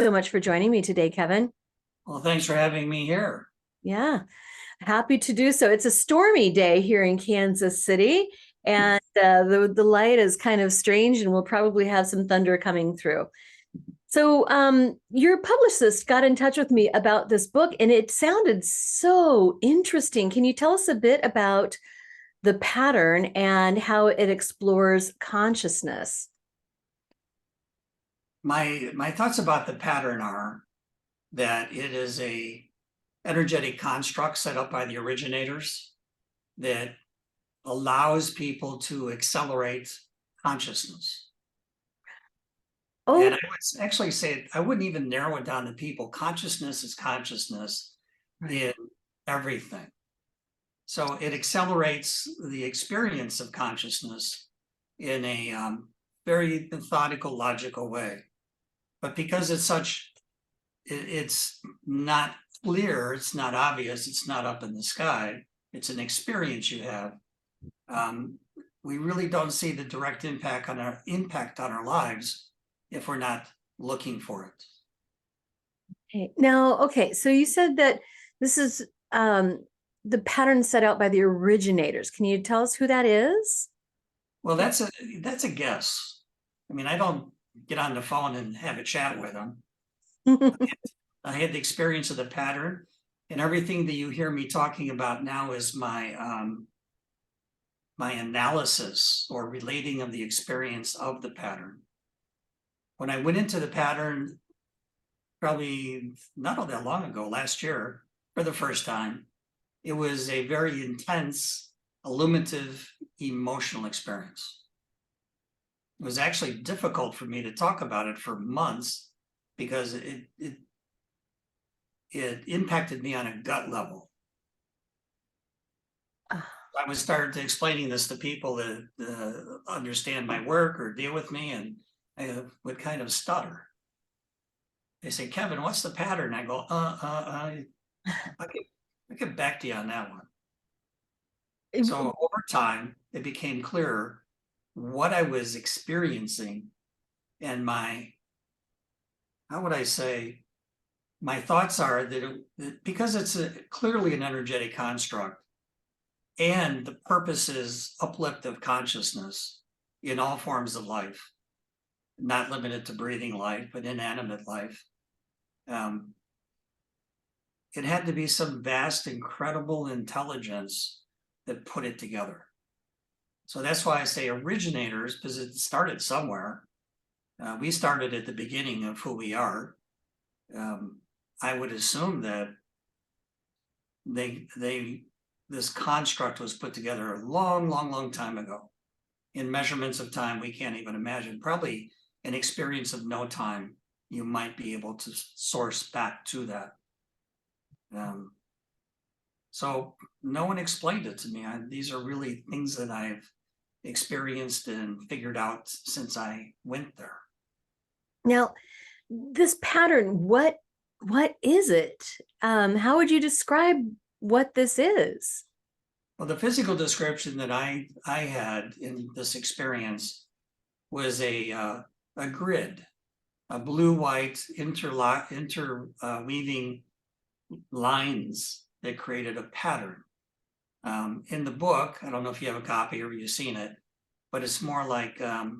So much for joining me today, Kevin. Well, thanks for having me here. Yeah, happy to do so. It's a stormy day here in Kansas City, and the light is kind of strange, and we'll probably have some thunder coming through. So, your publicist got in touch with me about this book, and it sounded so interesting. Can you tell us a bit about the pattern and how it explores consciousness? My thoughts about the pattern are that it is a energetic construct set up by the originators that allows people to accelerate consciousness. Oh, And I would actually say I wouldn't even narrow it down to people. Consciousness is consciousness right. in everything. So it accelerates the experience of consciousness in a very methodical, logical way. But because it's not clear, it's not obvious, it's not up in the sky, it's an experience you have. We really don't see the direct impact on our lives if we're not looking for it. Okay. Now, okay, so you said that this is the pattern set out by the originators. Can you tell us who that is? Well, that's a guess. I mean, I don't get on the phone and have a chat with them. I had the experience of the pattern, and everything that you hear me talking about now is my analysis or relating of the experience of the pattern. When I went into the pattern, probably not all that long ago, last year, for the first time, it was a very intense, illuminative, emotional experience. It was actually difficult for me to talk about it for months because it impacted me on a gut level. I would start explaining this to people that understand my work or deal with me, and I would kind of stutter. They say, "Kevin, what's the pattern?" I go, I get back to you on that one. So over time, it became clearer what I was experiencing, and how would I say, my thoughts are that because it's clearly an energetic construct, and the purpose is uplift of consciousness in all forms of life, not limited to breathing life, but inanimate life. It had to be some vast, incredible intelligence that put it together. So that's why I say originators, because it started somewhere. We started at the beginning of who we are. I would assume that this construct was put together a long time ago. In measurements of time, we can't even imagine. Probably an experience of no time, you might be able to source back to that. So no one explained it to me. These are really things that I've experienced and figured out since I went there. Now, this pattern, what is it? How would you describe what this is? Well, the physical description that I had in this experience was a grid, a blue-white interweaving lines that created a pattern. In the book, I don't know if you have a copy or you've seen it, but it's more like a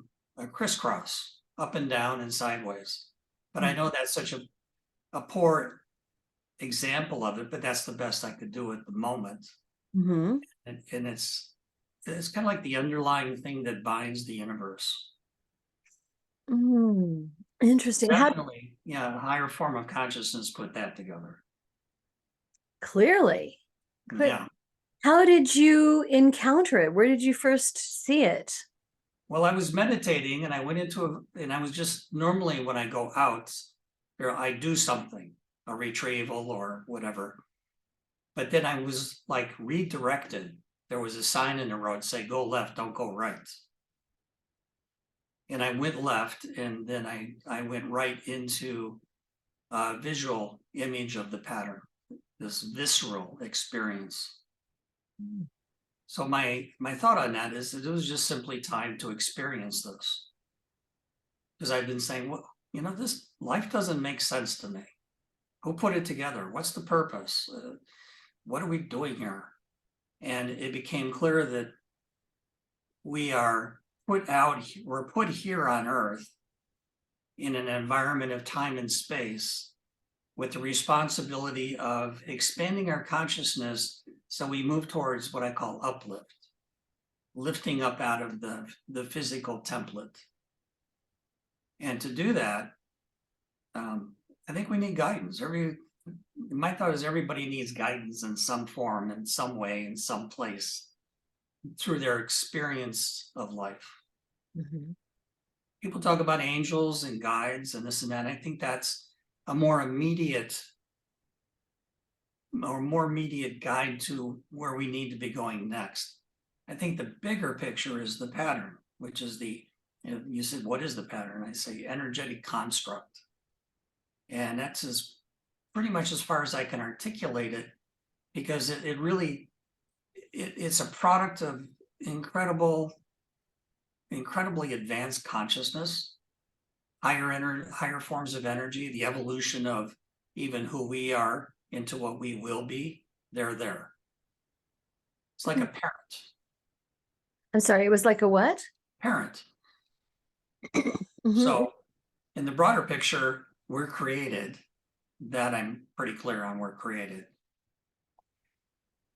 crisscross, up and down and sideways. But I know that's such a poor example of it, but that's the best I could do at the moment. Mm-hmm. And it's kind of like the underlying thing that binds the universe. Interesting. Definitely, yeah, a higher form of consciousness put that together. Clearly. Yeah. How did you encounter it? Where did you first see it? Well, I was meditating and I went and I was just normally when I go out, I do something, a retrieval or whatever. But then I was like redirected. There was a sign in the road say, "Go left, don't go right." And I went left, and then I went right into a visual image of the pattern, this visceral experience. So my thought on that is that it was just simply time to experience this. Because I've been saying, well, this life doesn't make sense to me. Who put it together? What's the purpose? What are we doing here? And it became clear that we're put here on Earth in an environment of time and space with the responsibility of expanding our consciousness so we move towards what I call uplift, lifting up out of the physical template. And to do that, I think we need guidance. My thought is everybody needs guidance in some form, in some way, in some place, through their experience of life. Mhm. People talk about angels and guides and this and that. I think that's a more immediate guide to where we need to be going next. I think the bigger picture is the pattern, which is you said, what is the pattern? I say energetic construct. And that's pretty much as far as I can articulate it, because it's a product of incredibly advanced consciousness, higher forms of energy, the evolution of even who we are into what we will be. They're there. It's like a parent. I'm sorry, it was like a what? Parent. Mhm. So in the broader picture, we're created. That I'm pretty clear on, we're created.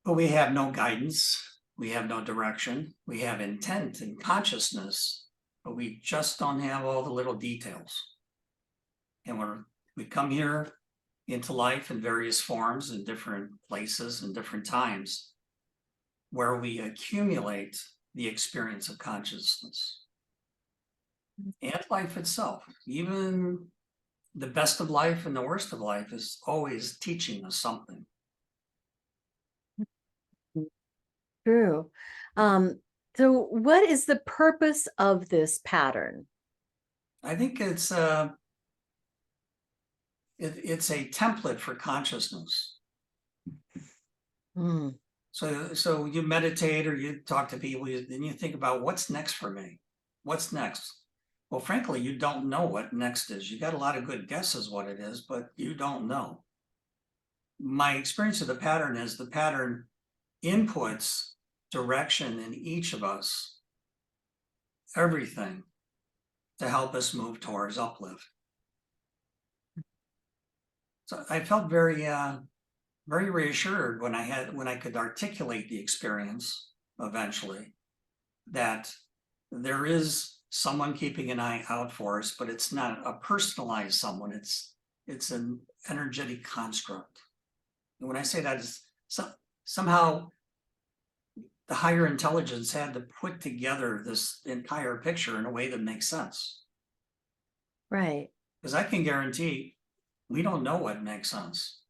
But we have no guidance. We have no direction. We have intent and consciousness, but we just don't have all the little details. And we come here into life in various forms, in different places, and different times, where we accumulate the experience of consciousness and life itself. Even the best of life and the worst of life is always teaching us something. True. So what is the purpose of this pattern? I think it's a template for consciousness. Mm. So you meditate or you talk to people, then you think about what's next for me. What's next? Well, frankly, you don't know what next is. You got a lot of good guesses what it is, but you don't know. My experience of the pattern is the pattern inputs direction in each of us, everything, to help us move towards uplift. So I felt very reassured when I could articulate the experience eventually, that there is someone keeping an eye out for us, but it's not a personalized someone. It's an energetic construct. And when I say that, is somehow the higher intelligence had to put together this entire picture in a way that makes sense. Right. Because I can guarantee we don't know what makes sense.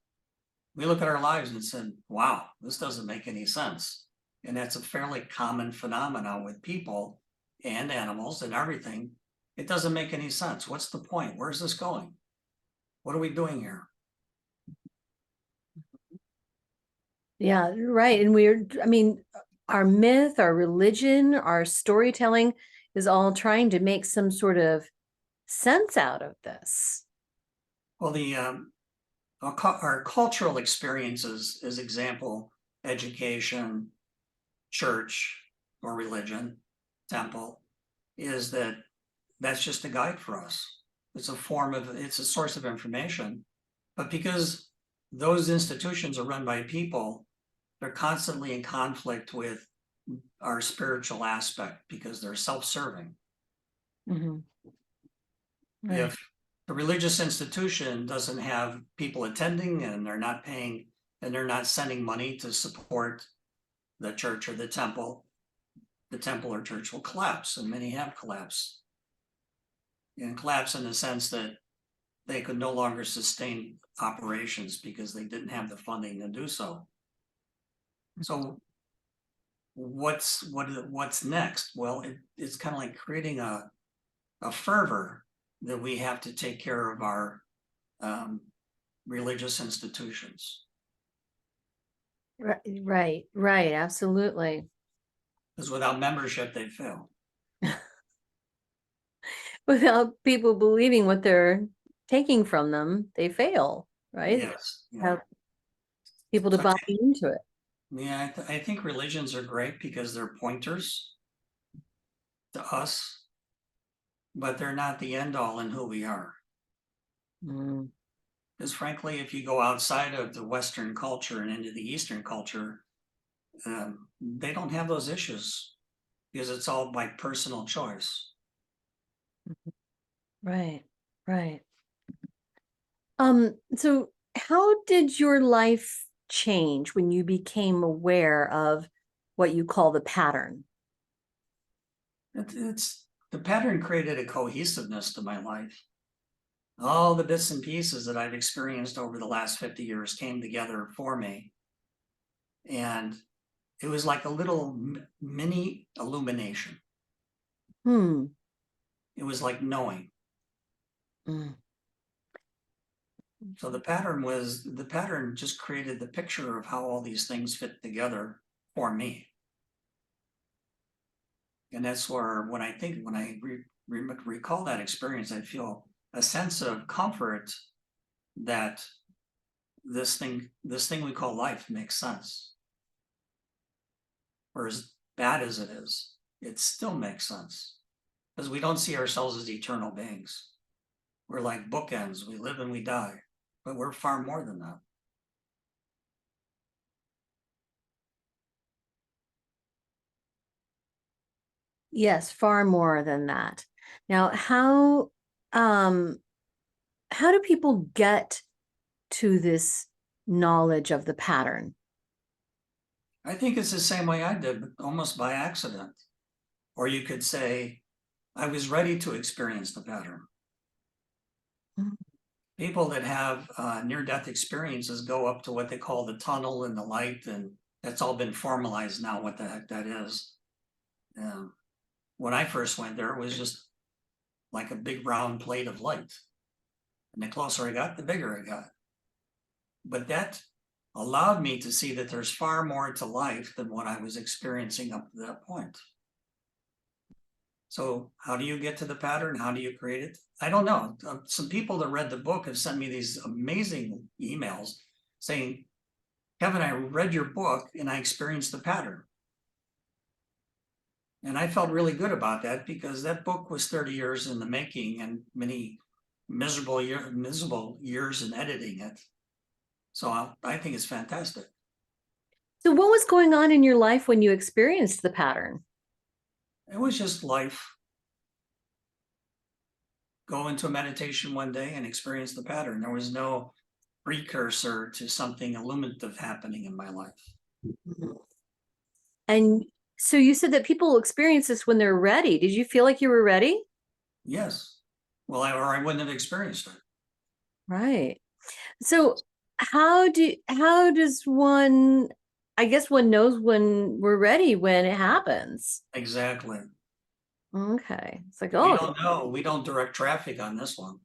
We look at our lives and say, wow, this doesn't make any sense. And that's a fairly common phenomenon with people and animals and everything. It doesn't make any sense. What's the point? Where's this going? What are we doing here? Yeah, right. And I mean, our myth, our religion, our storytelling is all trying to make some sort of sense out of this. Well, our cultural experiences, as example, education, church or religion, temple, is that's just a guide for us. It's a source of information. But because those institutions are run by people, they're constantly in conflict with our spiritual aspect because they're self-serving. Mm-hmm. Right. If the religious institution doesn't have people attending and they're not paying and they're not sending money to support the church or the temple or church will collapse, and many have collapsed. And collapse in the sense that they could no longer sustain operations because they didn't have the funding to do so. So what's next? Well, it's kind of like creating a fervor that we have to take care of our religious institutions. Right, absolutely. Because without membership, they fail. without people believing what they're taking from them, they fail, right? Yes, yeah. Have people to So buy into it. yeah, I think religions are great because they're pointers to us, but they're not the end all in who we are. Mm. Because frankly, if you go outside of the Western culture and into the Eastern culture, they don't have those issues because it's all by personal choice. Right, right. So how did your life change when you became aware of what you call the pattern? It's the pattern created a cohesiveness to my life. All the bits and pieces that I've experienced over the last 50 years came together for me. And it was like a little mini illumination. Hmm. It was like knowing. Mm. So the pattern just created the picture of how all these things fit together for me. And that's where when I recall that experience, I feel a sense of comfort that this thing we call life makes sense. Or as bad as it is, it still makes sense because we don't see ourselves as eternal beings. We're like bookends. We live and we die, but we're far more than that. Yes, far more than that. Now, um how do people get to this knowledge of the pattern? I think it's the same way I did, almost by accident. Or you could say, I was ready to experience the pattern. Mm. People that have near-death experiences go up to what they call the tunnel and the light, and that's all been formalized now, what the heck that is. When I first went there, it was just like a big round plate of light. And the closer I got, the bigger it got. But that allowed me to see that there's far more to life than what I was experiencing up to that point. So how do you get to the pattern? How do you create it? I don't know. Some people that read the book have sent me these amazing emails saying, Kevin, I read your book and I experienced the pattern. And I felt really good about that because that book was 30 years in the making and many miserable years in editing it. So I think it's fantastic. So what was going on in your life when you experienced the pattern? It was just life. Go into a meditation one day and experience the pattern. There was no precursor to something illuminative happening in my life. And so you said that people experience this when they're ready. Did you feel like you were ready? Yes. Well, or I wouldn't have experienced it. Right. So how does one, I guess one knows when we're ready when it happens. Exactly. Okay. It's like, We oh, don't know. We don't direct traffic on this one.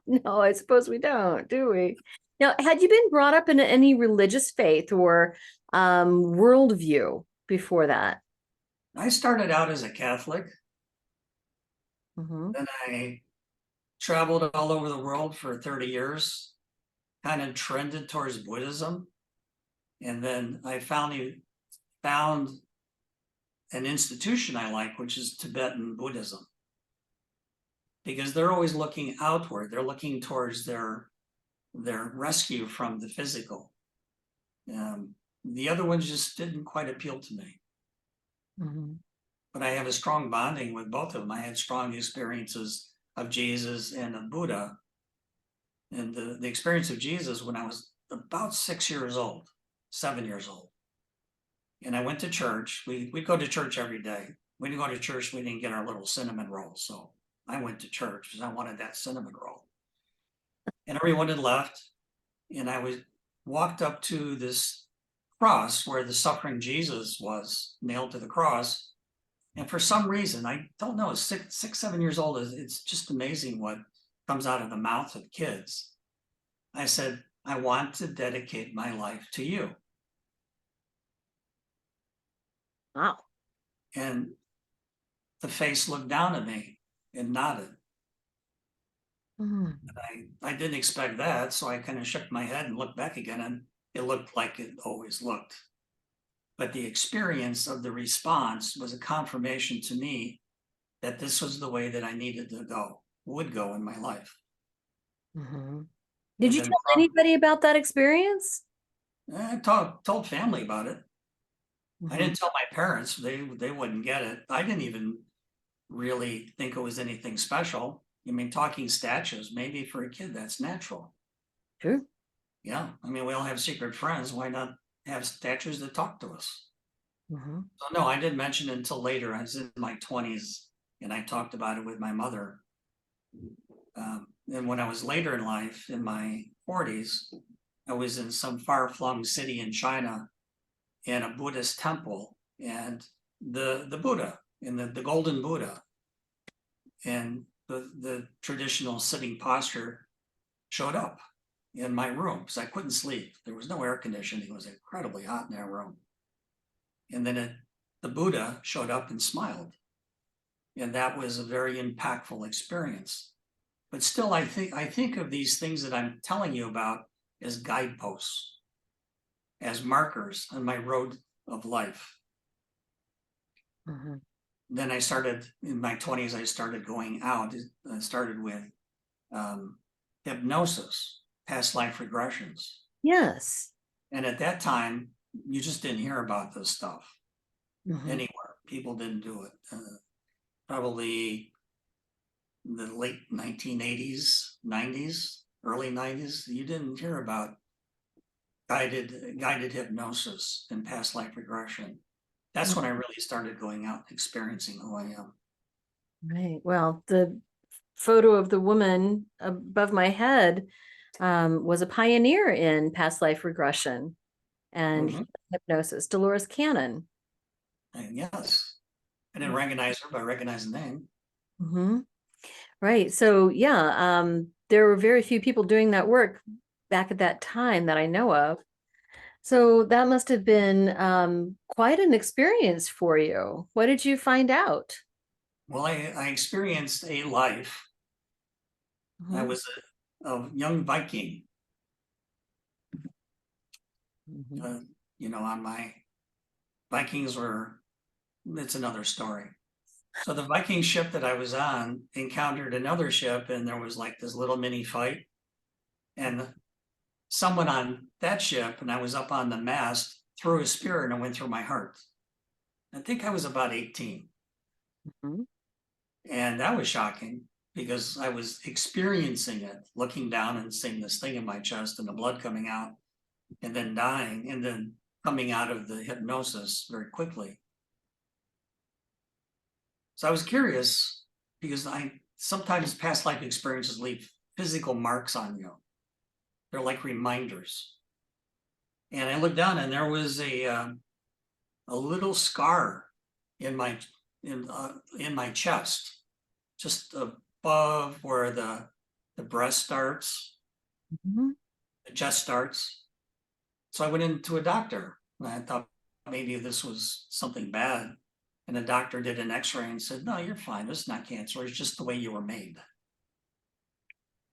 no, I suppose we don't, do we? Now, had you been brought up in any religious faith or worldview before that? I started out as a Catholic, Hmm. then I traveled all over the world for 30 years, kind of trended towards Buddhism. And then I found an institution I like, which is Tibetan Buddhism, because they're always looking outward. They're looking towards their rescue from the physical. The other ones just didn't quite appeal to me. Hmm. But I have a strong bonding with both of them. I had strong experiences of Jesus and of Buddha. And the experience of Jesus when I was about 6 years old, 7 years old. And I went to church. We'd go to church every day. We didn't go to church, we didn't get our little cinnamon roll. So I went to church because I wanted that cinnamon roll. And everyone had left. And I walked up to this cross where the suffering Jesus was nailed to the cross. And for some reason, I don't know, 7 years old, it's just amazing what comes out of the mouth of kids. I said, I want to dedicate my life to you. Wow. And the face looked down at me and nodded. Mm. I didn't expect that, so I kind of shook my head and looked back again, and it looked like it always looked. But the experience of the response was a confirmation to me that this was the way that I needed to go, would go in my life. Mhm. Did And you then tell anybody about that experience? I told family about it. I Mhm. didn't tell my parents; they wouldn't get it. I didn't even really think it was anything special. I mean, talking statues, maybe for a kid, that's natural. Sure. Yeah, I mean, we all have secret friends. Why not have statues that talk to us? Mhm. So no, I didn't mention it until later. I was in my 20s, and I talked about it with my mother. And when I was later in life, in my 40s, I was in some far-flung city in China in a Buddhist temple, and the Buddha, and the golden Buddha, and the traditional sitting posture showed up in my room because I couldn't sleep. There was no air conditioning. It was incredibly hot in that room. And then the Buddha showed up and smiled. And that was a very impactful experience. But still, I think of these things that I'm telling you about as guideposts, as markers on my road of life. Mhm. Then I started in my 20s, I started going out. I started with hypnosis, past life regressions. Yes. And at that time, you just didn't hear about this stuff Mhm. anywhere. People didn't do it. Probably the late 1980s, 90s, early 90s, you didn't hear about guided hypnosis and past life regression. That's when I really started going out and experiencing who I am. Right. Well, the photo of the woman above my head was a pioneer in past life regression and Mm-hmm. hypnosis, Dolores Cannon. And yes, I didn't recognize her, but I recognized the name. Hmm. Right. So, yeah, there were very few people doing that work back at that time that I know of. So that must have been quite an experience for you. What did you find out? Well, I experienced a life. I Mhm. was a young Viking, Mhm. uh, on my Vikings were, it's another story. So the Viking ship that I was on encountered another ship, and there was like this little mini fight. And someone on that ship, and I was up on the mast, threw a spear and it went through my heart. I think I was about 18. Mhm. And that was shocking because I was experiencing it, looking down and seeing this thing in my chest and the blood coming out and then dying and then coming out of the hypnosis very quickly. So I was curious because I sometimes past life experiences leave physical marks on you. They're like reminders. And I looked down and there was a little scar in my in my chest, just above where the breast starts, Mhm. the chest starts. So I went into a doctor and I thought maybe this was something bad. And the doctor did an x-ray and said, no, you're fine. This is not cancer. It's just the way you were made.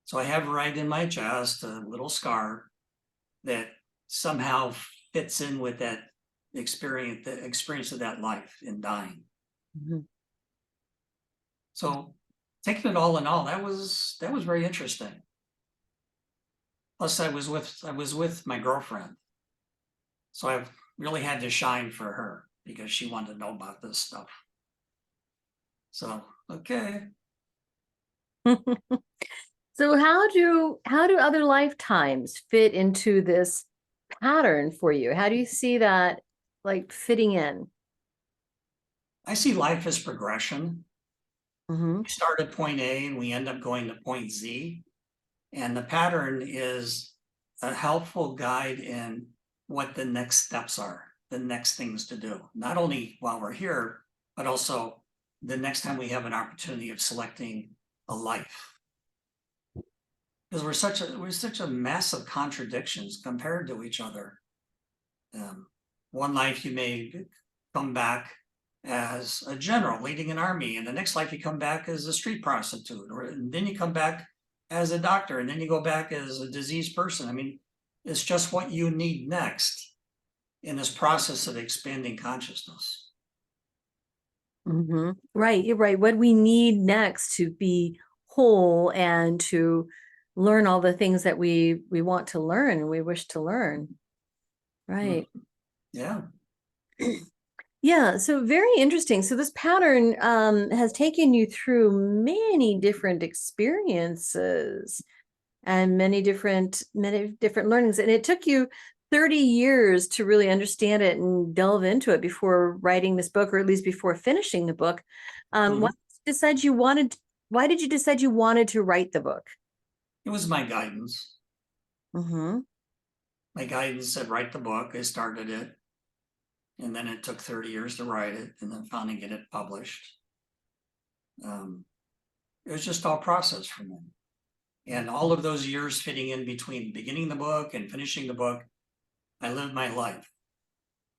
So I have right in my chest a little scar that somehow fits in with that the experience of that life in dying. Mhm. So taking it all in all, that was very interesting. Plus I was with my girlfriend. So I really had to shine for her because she wanted to know about this stuff. So okay. So how do other lifetimes fit into this pattern for you? How do you see that like fitting in? I see life as progression. Hmm. We start at point A and we end up going to point Z. And the pattern is a helpful guide in what the next steps are, the next things to do, not only while we're here, but also the next time we have an opportunity of selecting a life. Because we're such a mass of contradictions compared to each other. Um, one life you may come back as a general leading an army, and the next life you come back as a street prostitute, or and then you come back as a doctor, and then you go back as a diseased person. I mean, it's just what you need next in this process of expanding consciousness. Right, you're right. What we need next to be whole and to learn all the things that we want to learn and we wish to learn. Right. Yeah. Yeah, so very interesting. So this pattern has taken you through many different experiences and many different learnings, and it took you 30 years to really understand it and delve into it before writing this book, or at least before finishing the book. Why did you decide you wanted to write the book? It was my guidance. Mm-hmm. My guidance said, write the book. I started it. And then it took 30 years to write it, and then finally get it published. It was just all process for me. And all of those years fitting in between beginning the book and finishing the book, I lived my life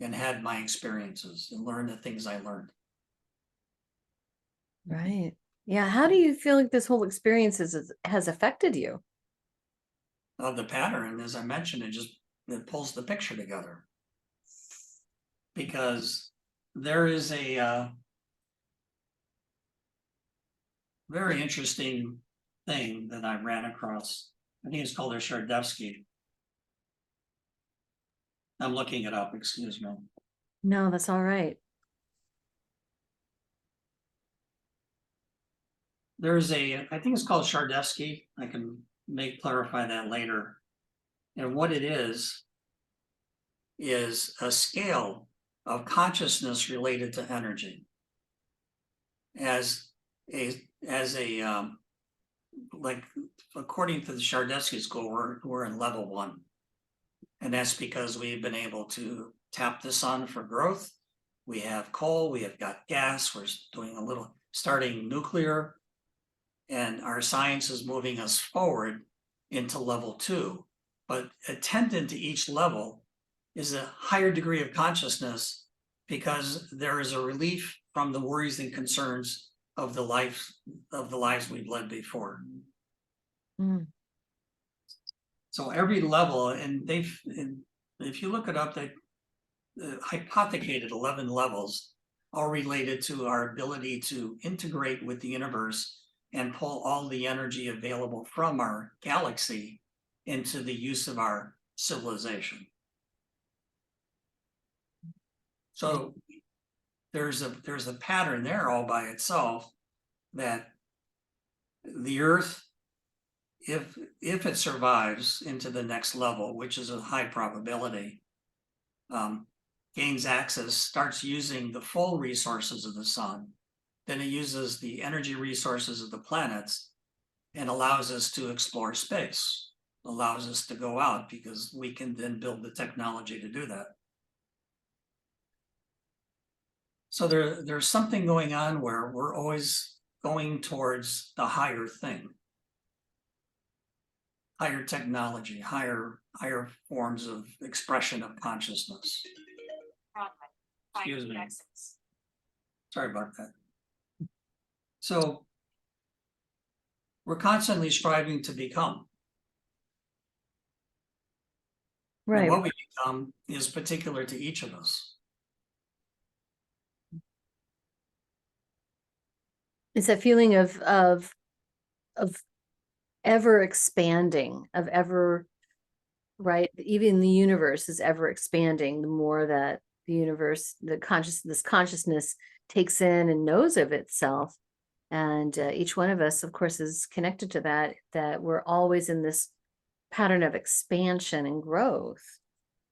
and had my experiences and learned the things I learned. Right. Yeah. How do you feel like this whole experience has affected you? Of the pattern, as I mentioned, it pulls the picture together. Because there is a very interesting thing that I ran across. I think it's called a Shardevsky. I'm looking it up, excuse me. No, that's all right. There's I think it's called Shardevsky. I can clarify that later. And what it is a scale of consciousness related to energy. As a like, according to the Shardevsky school, we're in level 1. And that's because we've been able to tap the sun for growth. We have coal, we have got gas, we're doing starting nuclear, and our science is moving us forward into level 2. But attendant to each level is a higher degree of consciousness, because there is a relief from the worries and concerns of the lives we've led before. Mm. So every level, and if you look it up, they hypothecated 11 levels, all related to our ability to integrate with the universe and pull all the energy available from our galaxy into the use of our civilization. So there's a pattern there all by itself, that the Earth, if it survives into the next level, which is a high probability, gains access, starts using the full resources of the sun, then it uses the energy resources of the planets and allows us to explore space, allows us to go out, because we can then build the technology to do that. So there's something going on where we're always going towards the higher thing, higher technology, higher forms of expression of consciousness. Excuse me. Sorry about that. So we're constantly striving to become. Right. And what we become is particular to each of us. It's a feeling of ever expanding, of ever, right? Even the universe is ever expanding. The more that the universe, this consciousness takes in and knows of itself. And each one of us, of course, is connected to that we're always in this pattern of expansion and growth.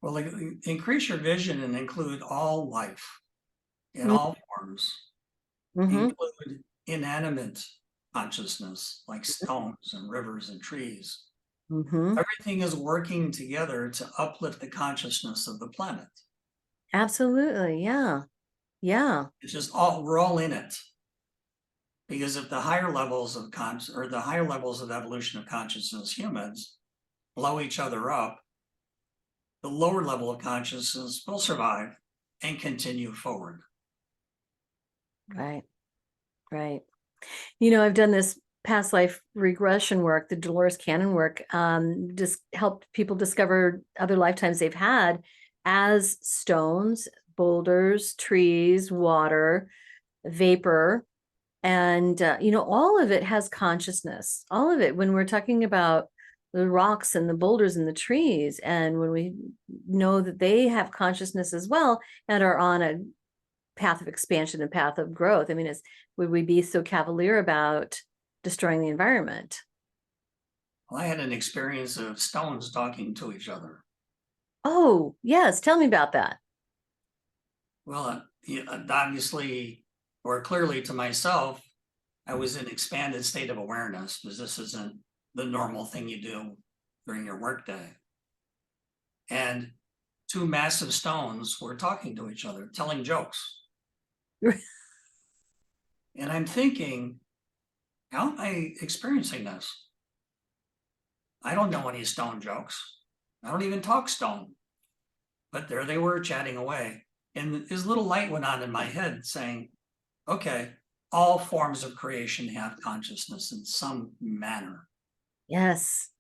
Well, increase your vision and include all life in Mm. all forms. Mm-hmm. Include inanimate consciousness, like stones and rivers and trees. Mm-hmm. Everything is working together to uplift the consciousness of the planet. Absolutely. Yeah. Yeah. It's just we're all in it. Because if the higher levels of the higher levels of evolution of consciousness, humans, blow each other up, the lower level of consciousness will survive and continue forward. Right. Right. You know, I've done this past life regression work, the Dolores Cannon work, just helped people discover other lifetimes they've had as stones, boulders, trees, water, vapor. And, you know, all of it has consciousness, all of it. When we're talking about the rocks and the boulders and the trees, and when we know that they have consciousness as well and are on a path of expansion and path of growth. I mean, would we be so cavalier about destroying the environment? Well, I had an experience of stones talking to each other. Oh, yes. Tell me about that. Well, yeah, obviously, or clearly to myself, I was in expanded state of awareness because this isn't the normal thing you do during your workday. And two massive stones were talking to each other, telling jokes. And I'm thinking, how am I experiencing this? I don't know any stone jokes. I don't even talk stone. But there they were chatting away. And this little light went on in my head saying, okay, all forms of creation have consciousness in some manner. Yes.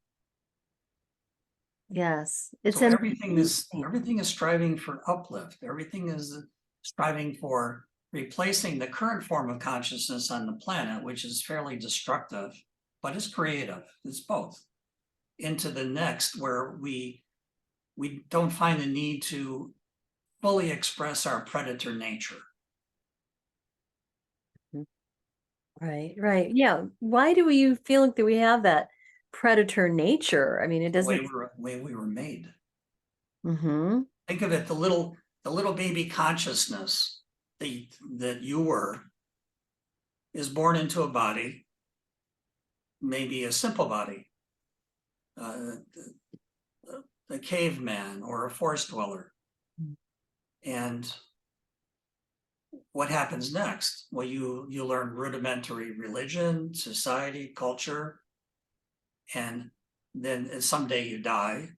Yes. It's So everything amazing. is striving for uplift. Everything is striving for replacing the current form of consciousness on the planet, which is fairly destructive, but is creative. It's both. Into the next, where we don't find the need to fully express our predator nature. Right, right. Yeah. Why do you feel like that we have that predator nature? I mean, it The way doesn't. we were made. Mm-hmm. Think of it, the little baby consciousness that you were is born into a body, maybe a simple body, uh, a caveman or a forest dweller. And what happens next? Well, you learn rudimentary religion, society, culture, and then someday you die,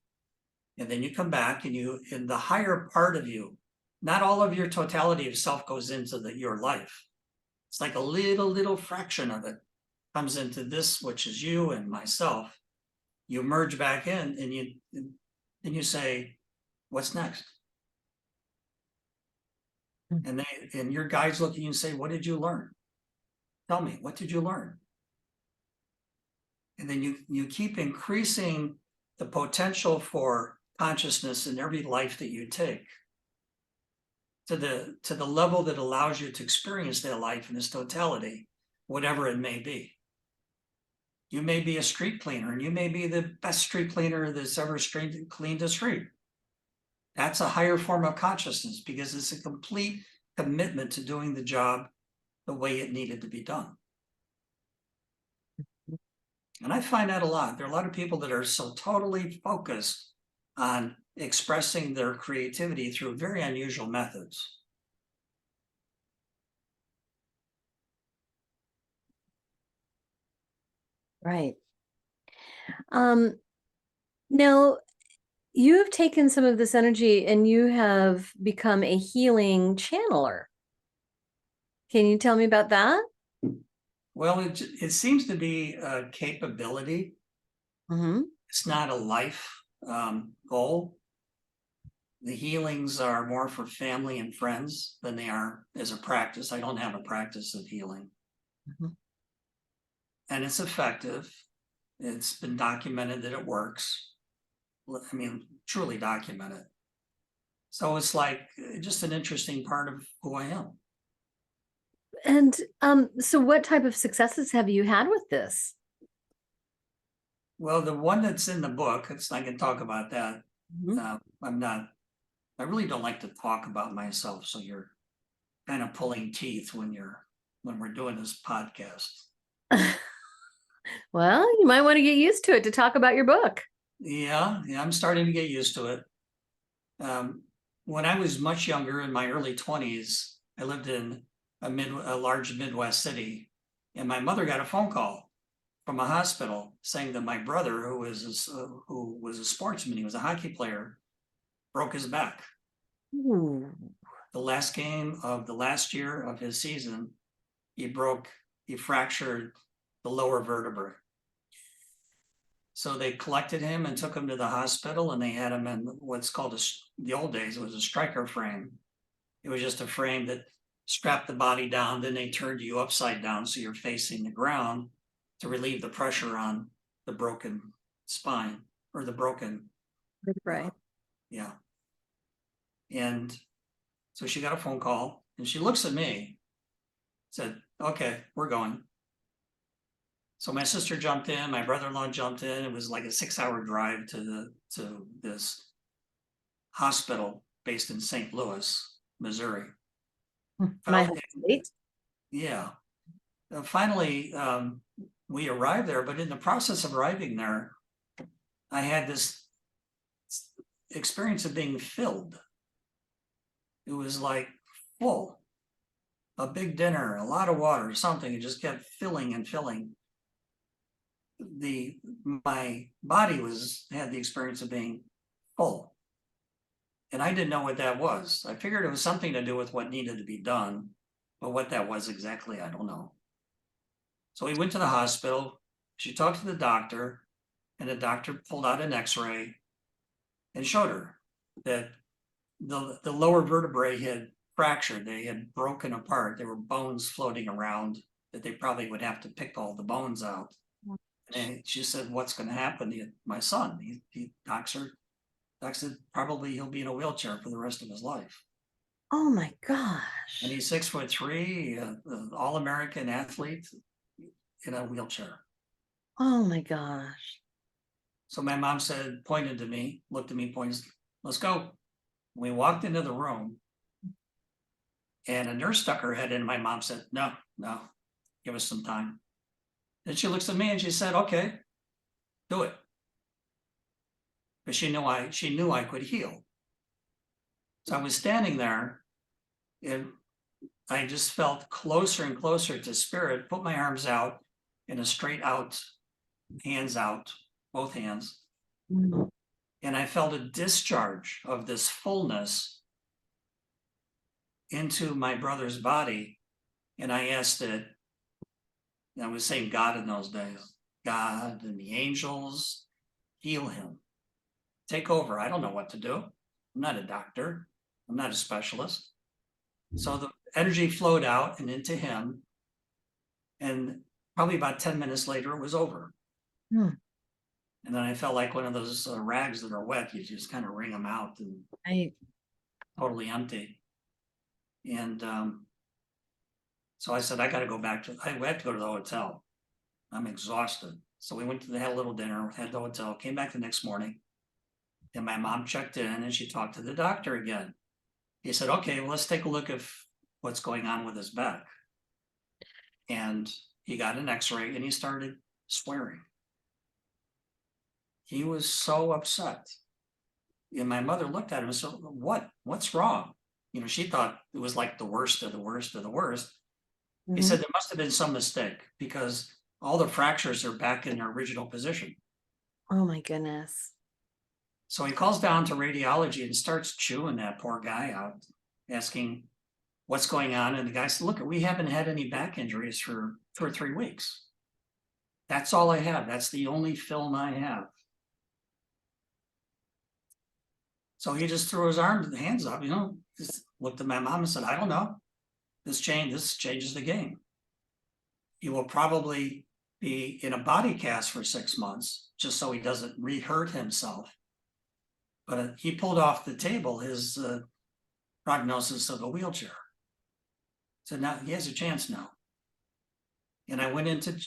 and then you come back, and you, in the higher part of you, not all of your totality of self goes into your life. It's like a little fraction of it comes into this, which is you and myself. You merge back in, and you say, what's next? And your guides look at you and say, what did you learn? Tell me, what did you learn? And then you keep increasing the potential for consciousness in every life that you take to the level that allows you to experience that life in its totality, whatever it may be. You may be a street cleaner, and you may be the best street cleaner that's ever cleaned a street. That's a higher form of consciousness because it's a complete commitment to doing the job the way it needed to be done. And I find that a lot. There are a lot of people that are so totally focused on expressing their creativity through very unusual methods. Right. Um, Now, you've taken some of this energy and you have become a healing channeler. Can you tell me about that? Well, it seems to be a capability. Mm-hmm. It's not a life goal. The healings are more for family and friends than they are as a practice. I don't have a practice of healing. Mm-hmm. And it's effective. It's been documented that it works. I mean, truly documented. So it's like just an interesting part of who I am. And so what type of successes have you had with this? Well, the one that's in the book, I can talk about that. Mhm. I really don't like to talk about myself. So you're kind of pulling teeth when we're doing this podcast. Well, you might want to get used to it to talk about your book. Yeah, I'm starting to get used to it. When I was much younger, in my early 20s, I lived in a large Midwest city, and my mother got a phone call from a hospital saying that my brother, who was a sportsman, he was a hockey player, broke his back. Ooh. The last game of the last year of his season, he fractured the lower vertebrae. So they collected him and took him to the hospital, and they had him in what's called the old days, it was a striker frame. It was just a frame that strapped the body down, then they turned you upside down so you're facing the ground to relieve the pressure on the broken spine or the broken. Right. Yeah. And so she got a phone call and she looks at me, said, okay, we're going. So my sister jumped in, my brother-in-law jumped in. It was like a 6-hour drive to this hospital based in St. Louis, Missouri. My home state. Yeah. Finally, we arrived there, but in the process of arriving there, I had this experience of being filled. It was like full, a big dinner, a lot of water, something. It just kept filling and filling. My body had the experience of being full. And I didn't know what that was. I figured it was something to do with what needed to be done, but what that was exactly, I don't know. So we went to the hospital. She talked to the doctor, and the doctor pulled out an X-ray and showed her that the lower vertebrae had fractured. They had broken apart. There were bones floating around that they probably would have to pick all the bones out. And she said, what's going to happen to my son? Doc said, probably he'll be in a wheelchair for the rest of his life. Oh my gosh. And he's 6'3", all-American athlete in a wheelchair. Oh my gosh. So my mom said, pointed to me, looked at me, pointed, let's go. We walked into the room and a nurse stuck her head in. My mom said, no, give us some time. Then she looks at me and she said, okay, do it. Because she knew I could heal. So I was standing there and I just felt closer and closer to spirit, put my arms out in a straight out, hands out, both hands. Mm-hmm. And I felt a discharge of this fullness into my brother's body. And I asked it, I was saying God in those days, God and the angels, heal him. Take over. I don't know what to do. I'm not a doctor. I'm not a specialist. So the energy flowed out and into him. And probably about 10 minutes later, it was over. Hmm. And then I felt like one of those rags that are wet. You just kind of wring them out and totally empty. And so I said, I got to go back I have to go to the hotel. I'm exhausted. So we had a little dinner, had the hotel, came back the next morning. And my mom checked in and she talked to the doctor again. He said, okay, well, let's take a look at what's going on with his back. And he got an X-ray and he started swearing. He was so upset. And my mother looked at him and said, what's wrong? You know, she thought it was like the worst of the worst of the worst. Mm-hmm. He said there must have been some mistake because all the fractures are back in their original position. Oh my goodness. So he calls down to radiology and starts chewing that poor guy out, asking what's going on. And the guy said, look, we haven't had any back injuries for 2 or 3 weeks. That's all I have. That's the only film I have. So he just threw his hands up, just looked at my mom and said, I don't know. This changes the game. He will probably be in a body cast for 6 months, just so he doesn't re-hurt himself. But he pulled off the table his prognosis of a wheelchair. So now he has a chance now. And I went into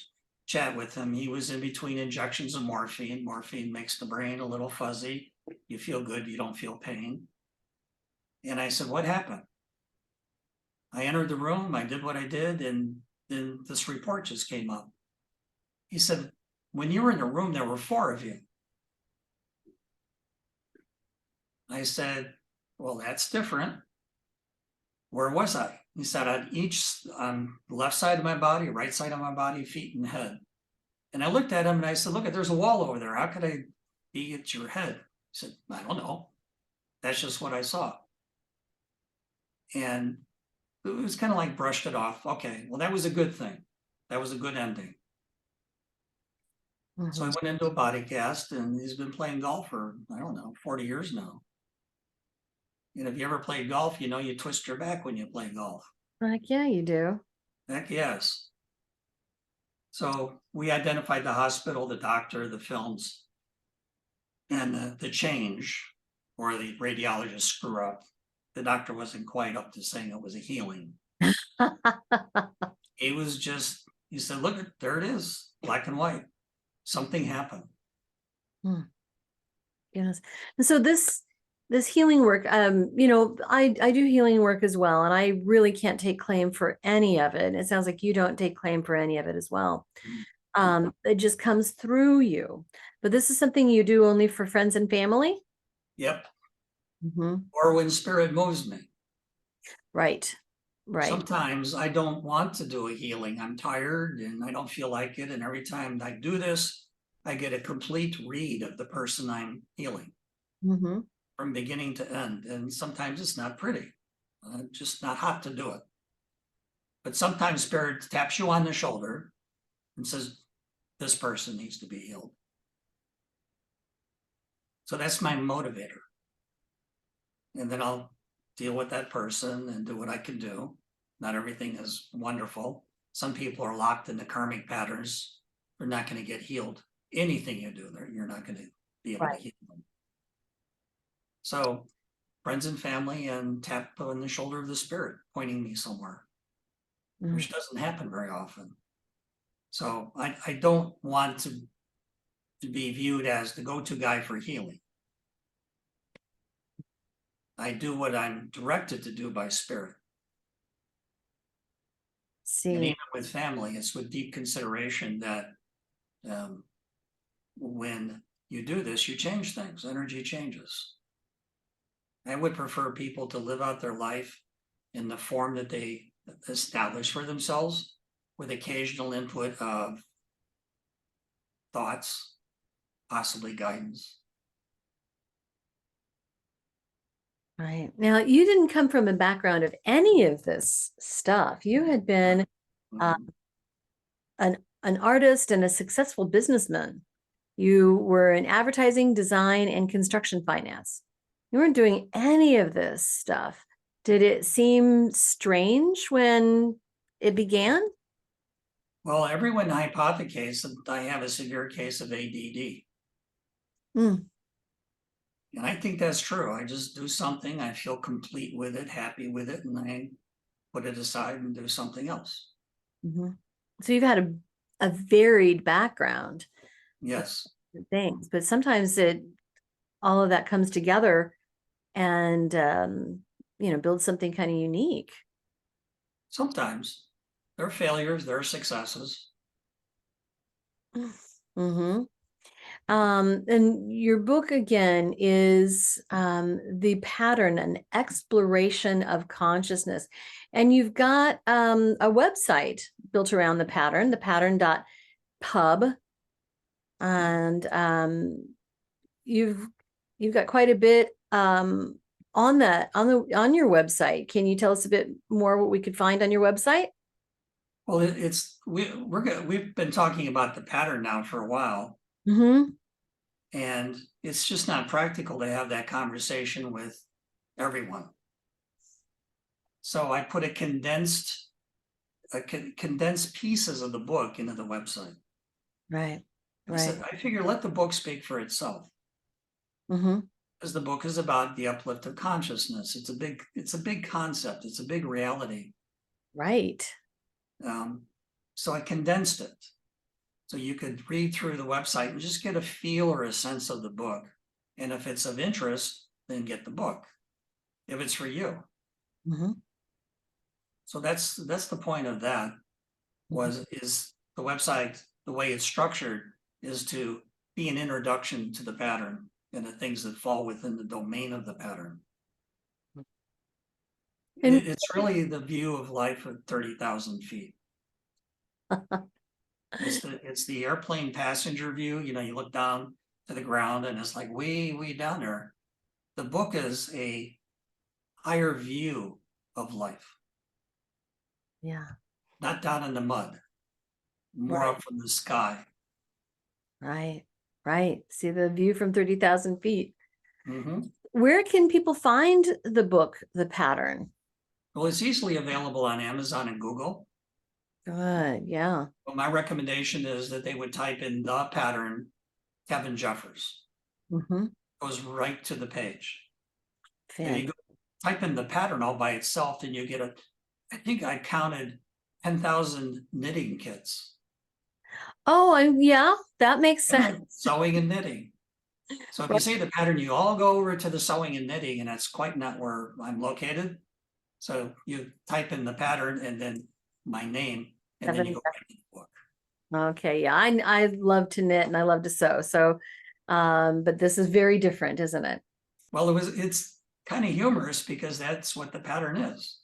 chat with him. He was in between injections of morphine. Morphine makes the brain a little fuzzy. You feel good, you don't feel pain. And I said, what happened? I entered the room, I did what I did, and then this report just came up. He said, when you were in the room, there were 4 of you. I said, well, that's different. Where was I? He said, on the left side of my body, right side of my body, feet and head. And I looked at him and I said, look, there's a wall over there. How could I be at your head? He said, I don't know. That's just what I saw. And it was kind of like brushed it off. Okay, well, that was a good thing. That was a good ending. So I Mhm. went into a body cast, and he's been playing golf for, I don't know, 40 years now. And if you ever played golf, you know you twist your back when you play golf. Like, yeah, you do. Heck yes. So we identified the hospital, the doctor, the films, and the change, or the radiologist screw up. The doctor wasn't quite up to saying it was a healing. It was just, he said, look, there it is, black and white. Something happened. Hmm. Yes. And so this healing work, I do healing work as well, and I really can't take claim for any of it. It sounds like you don't take claim for any of it as well. It just comes through you. But this is something you do only for friends and family? Yep. Hmm. Or when spirit moves me. Right. Right. Sometimes I don't want to do a healing. I'm tired and I don't feel like it. And every time I do this, I get a complete read of the person I'm healing Hmm. from beginning to end. And sometimes it's not pretty, just not hot to do it. But sometimes spirit taps you on the shoulder and says, this person needs to be healed. So that's my motivator. And then I'll deal with that person and do what I can do. Not everything is wonderful. Some people are locked into karmic patterns. They're not going to get healed. Anything you do there, you're not going to be able to Right. heal them. So friends and family, and tap on the shoulder of the spirit, pointing me somewhere, Mm. which doesn't happen very often. So I don't want to be viewed as the go-to guy for healing. I do what I'm directed to do by spirit. And See. even with family, it's with deep consideration that when you do this, you change things, energy changes. I would prefer people to live out their life in the form that they establish for themselves, with occasional input of thoughts, possibly guidance. Right. Now, you didn't come from a background of any of this stuff. You had been uh, Mhm. an artist and a successful businessman. You were in advertising, design, and construction finance. You weren't doing any of this stuff. Did it seem strange when it began? Well, everyone hypothecates that I have a severe case of ADD. Mm, And I think that's true. I just do something, I feel complete with it, happy with it, and I put it aside and do something else. mhm. So you've had a varied background Yes, of things, but sometimes all of that comes together and builds something kind of unique. sometimes there are failures, there are successes. Hmm. And your book again is The Pattern, an exploration of consciousness. And you've got a website built around the pattern.pub. And you've you've got quite a bit on on your website. Can you tell us a bit more what we could find on your website? Well, we've been talking about the pattern now for a while, Hmm. and it's just not practical to have that conversation with everyone. So I put condensed pieces of the book into the website. Right. I Right. said, I figure let the book speak for itself, Hmm. because the book is about the uplift of consciousness. It's a big concept. It's a big reality. Right. So I condensed it. So you could read through the website and just get a feel or a sense of the book. And if it's of interest, then get the book, if it's for you. Hmm. So that's the point of that, is the website, the way it's structured, is to be an introduction to the pattern and the things that fall within the domain of the pattern. And It's really the view of life at 30,000 feet. It's the airplane passenger view. You know, you look down to the ground and it's like way down there. The book is a higher view of life. Yeah. not down in the mud, more Right. up from the sky. Right. Right. See the view from 30,000 feet. Mhm. Where can people find the book, The Pattern? Well, it's easily available on Amazon and Google. Good. Yeah. But my recommendation is that they would type in the pattern Kevin Jeffers. Mm-hmm. Goes right to the page. And you Fantastic. go type in the pattern all by itself, and you get I think I counted 10,000 knitting kits. Oh, yeah, that makes sense. Yeah, sewing and knitting. So if you say the pattern, you all go over to the sewing and knitting, and that's quite not where I'm located. So you type in the pattern and then my name, and then you Kevin. go right to the book. Okay. Yeah. I love to knit and I love to sew. So, but this is very different, isn't it? Well, it's kind of humorous because that's what the pattern is.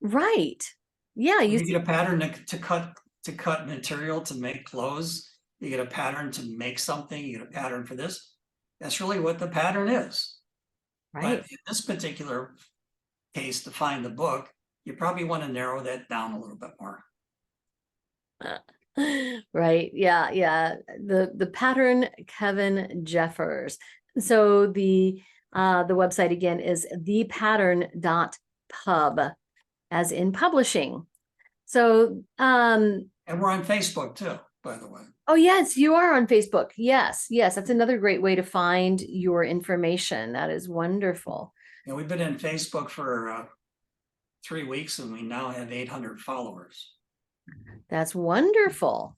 Right. Yeah. When You you see, get a pattern to cut material to make clothes, you get a pattern to make something, you get a pattern for this. That's really what the pattern is. But right. in this particular case, to find the book, you probably want to narrow that down a little bit more. Right. Yeah. Yeah. The pattern, Kevin Jeffers. So the website again is thepattern.pub, as in publishing. So And we're on Facebook too, by the way. oh yes, you are on Facebook. Yes, yes. That's another great way to find your information. That is wonderful. And we've been in Facebook for 3 weeks, and we now have 800 followers. That's wonderful.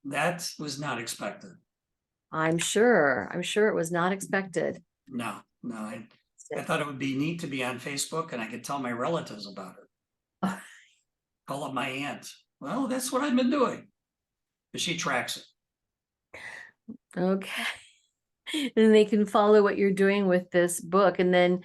That was not expected. I'm sure. I'm sure it was not expected. No, no. I thought it would be neat to be on Facebook and I could tell my relatives about it. Call up my aunt. Well, that's what I've been doing. But she tracks it. Okay. And they can follow what you're doing with this book and then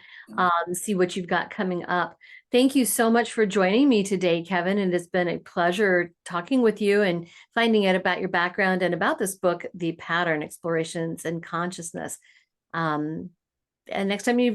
see what you've got coming up. Thank you so much for joining me today, Kevin. And it's been a pleasure talking with you and finding out about your background and about this book, The Pattern: Explorations in Consciousness. And next time you've got